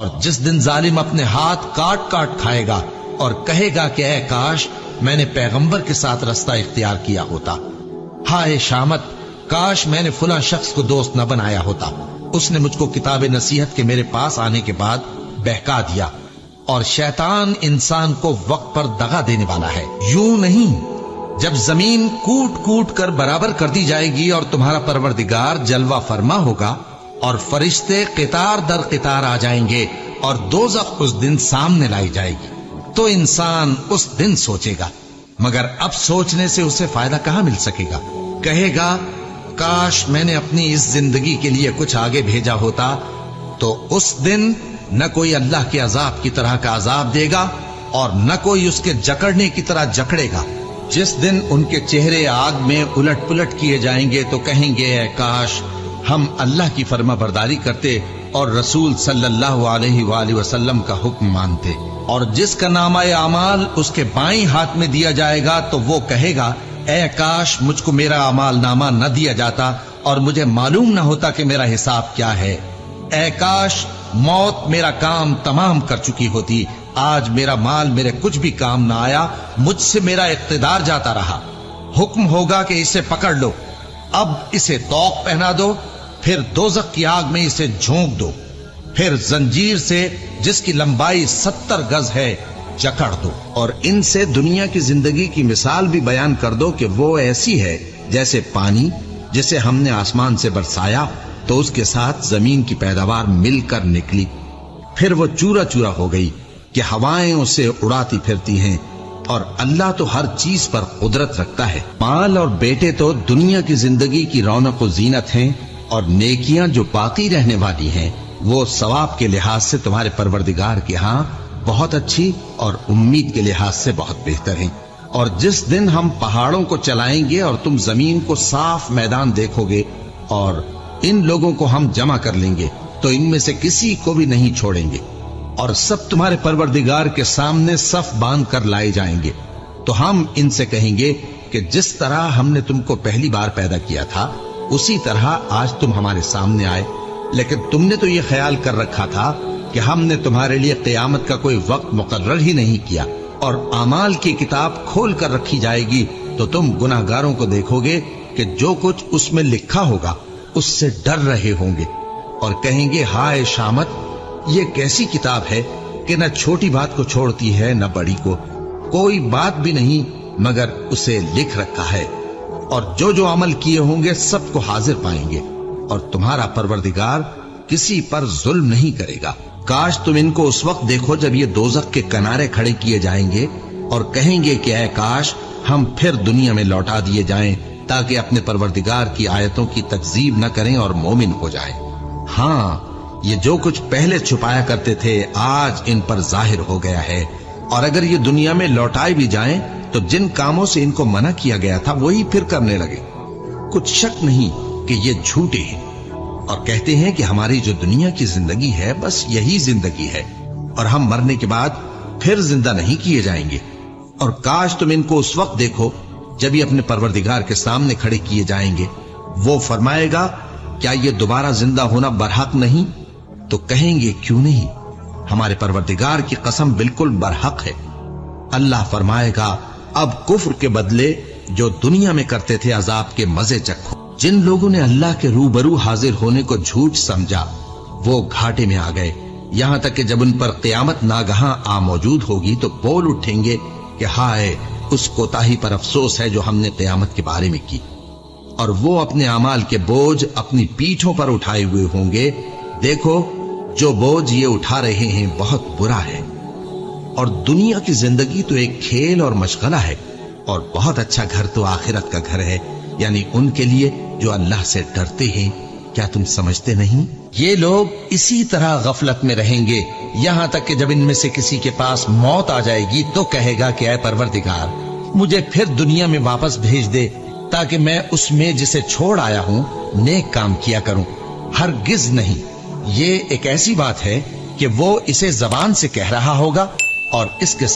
اور جس دن ظالم اپنے ہاتھ کاٹ کاٹ کھائے گا اور کہے گا کہ اے کاش میں نے پیغمبر کے ساتھ رستہ اختیار کیا ہوتا، ہائے شامت کاش میں نے فلاں شخص کو دوست نہ بنایا ہوتا، اس نے مجھ کو کتاب نصیحت کے میرے پاس آنے کے بعد بہکا دیا۔ اور شیطان انسان کو وقت پر دغا دینے والا ہے۔ یوں نہیں، جب زمین کوٹ کوٹ کر برابر کر دی جائے گی اور تمہارا پروردگار جلوہ فرما ہوگا اور فرشتے قطار در قطار آ جائیں گے اور دوزخ اس دن سامنے لائی جائے گی، تو انسان اس دن سوچے گا، مگر اب سوچنے سے اسے فائدہ کہاں مل سکے گا؟ کہے گا کاش میں نے اپنی اس زندگی کے لیے کچھ آگے بھیجا ہوتا، تو اس دن نہ کوئی اللہ کے عذاب کی طرح کا عذاب دے گا اور نہ کوئی اس کے جکڑنے کی طرح جکڑے گا۔ جس دن ان کے چہرے آگ میں الٹ پلٹ کیے جائیں گے تو کہیں گے اے کاش ہم اللہ کی فرما برداری کرتے اور رسول صلی اللہ علیہ وآلہ وسلم کا حکم مانتے۔ اور جس کا نامہ اعمال اس کے بائیں ہاتھ میں دیا جائے گا تو وہ کہے گا اے کاش مجھ کو میرا اعمال نامہ نہ دیا جاتا اور مجھے معلوم نہ ہوتا کہ میرا حساب کیا ہے۔ اے کاش موت میرا کام تمام کر چکی ہوتی، آج میرا مال میرے کچھ بھی کام نہ آیا، مجھ سے میرا اقتدار جاتا رہا۔ حکم ہوگا کہ اسے پکڑ لو، اب اسے طوق پہنا دو، پھر دوزخ کی آگ میں اسے جھونک دو، پھر زنجیر سے جس کی لمبائی 70 گز ہے جکڑ دو، اور ان سے دنیا کی زندگی کی مثال بھی بیان کر دو کہ وہ ایسی ہے جیسے پانی جسے ہم نے آسمان سے برسایا تو اس کے ساتھ زمین کی پیداوار مل کر نکلی، پھر وہ چورا چورا ہو گئی کہ ہوائیں اسے اڑاتی پھرتی ہیں، اور اللہ تو ہر چیز پر قدرت رکھتا ہے۔ مال اور بیٹے تو دنیا کی زندگی کی رونق و زینت ہیں، اور نیکیاں جو باقی رہنے والی ہیں وہ ثواب کے لحاظ سے تمہارے پروردگار کے ہاں بہت اچھی اور امید کے لحاظ سے بہت بہتر ہیں۔ اور جس دن ہم پہاڑوں کو چلائیں گے اور تم زمین کو صاف میدان دیکھو گے اور ان لوگوں کو ہم جمع کر لیں گے تو ان میں سے کسی کو بھی نہیں چھوڑیں گے، اور سب تمہارے پروردگار کے سامنے صف باندھ کر لائے جائیں گے، تو ہم ان سے کہیں گے کہ جس طرح ہم نے تم کو پہلی بار پیدا کیا تھا اسی طرح آج تم ہمارے سامنے آئے، لیکن تم نے تو یہ خیال کر رکھا تھا کہ ہم نے تمہارے لیے قیامت کا کوئی وقت مقرر ہی نہیں کیا، اور اعمال کی کتاب کھول کر رکھی جائے گی تو تم گناہگاروں کو دیکھو گے کہ جو کچھ اس میں لکھا ہوگا اس سے ڈر رہے ہوں گے، اور کہیں گے ہائے شامت یہ کیسی کتاب ہے کہ نہ چھوٹی بات کو چھوڑتی ہے نہ بڑی کو، کوئی بات بھی نہیں مگر اسے لکھ رکھا ہے، اور جو جو عمل کیے ہوں گے سب کو حاضر پائیں گے، اور تمہارا پروردگار کسی پر ظلم نہیں کرے گا۔ کاش تم ان کو اس وقت دیکھو جب یہ دوزخ کے کنارے کھڑے کیے جائیں گے اور کہیں گے کہ اے کاش ہم پھر دنیا میں لوٹا دیے جائیں تاکہ اپنے پروردگار کی آیتوں کی تکذیب نہ کریں اور مومن ہو جائیں۔ ہاں یہ جو کچھ پہلے چھپایا کرتے تھے آج ان پر ظاہر ہو گیا ہے، اور اگر یہ دنیا میں لوٹائے بھی جائیں تو جن کاموں سے ان کو منع کیا گیا تھا وہی پھر کرنے لگے۔ کچھ شک نہیں کہ یہ جھوٹے ہیں، اور کہتے ہیں کہ ہماری جو دنیا کی زندگی ہے بس یہی زندگی ہے، اور ہم مرنے کے بعد پھر زندہ نہیں کیے جائیں گے۔ اور کاش تم ان کو اس وقت دیکھو جب یہ اپنے پروردگار کے سامنے کھڑے کیے جائیں گے، وہ فرمائے گا کیا یہ دوبارہ زندہ ہونا برحق نہیں؟ تو کہیں گے کیوں نہیں، ہمارے پروردگار کی قسم بالکل برحق ہے۔ اللہ فرمائے گا اب کفر کے بدلے جو دنیا میں کرتے تھے عذاب کے مزے چکھو۔ جن لوگوں نے اللہ کے روبرو حاضر ہونے کو جھوٹ سمجھا وہ گھاٹے میں آ گئے، یہاں تک کہ جب ان پر قیامت ناگہاں آ موجود ہوگی تو بول اٹھیں گے کہ ہائے اس کوتاہی پر افسوس ہے جو ہم نے قیامت کے بارے میں کی، اور وہ اپنے اعمال کے بوجھ اپنی پیٹھوں پر اٹھائے ہوئے ہوں گے۔ دیکھو جو بوجھ یہ اٹھا رہے ہیں بہت برا ہے، اور دنیا کی زندگی تو ایک کھیل اور مشغلہ ہے، اور بہت اچھا گھر تو آخرت کا گھر ہے، یعنی ان کے لیے جو اللہ سے ڈرتے ہیں۔ کیا تم سمجھتے نہیں؟ یہ لوگ اسی طرح غفلت میں رہیں گے یہاں تک کہ جب ان میں سے کسی کے پاس موت آ جائے گی تو کہے گا کہ اے پروردگار مجھے پھر دنیا میں واپس بھیج دے تاکہ میں اس میں جسے چھوڑ آیا ہوں نیک کام کیا کروں۔ ہرگز نہیں، یہ ایک ایسی بات ہے کہ وہ اسے زبان سے کہہ رہا ہوگا اور اس کے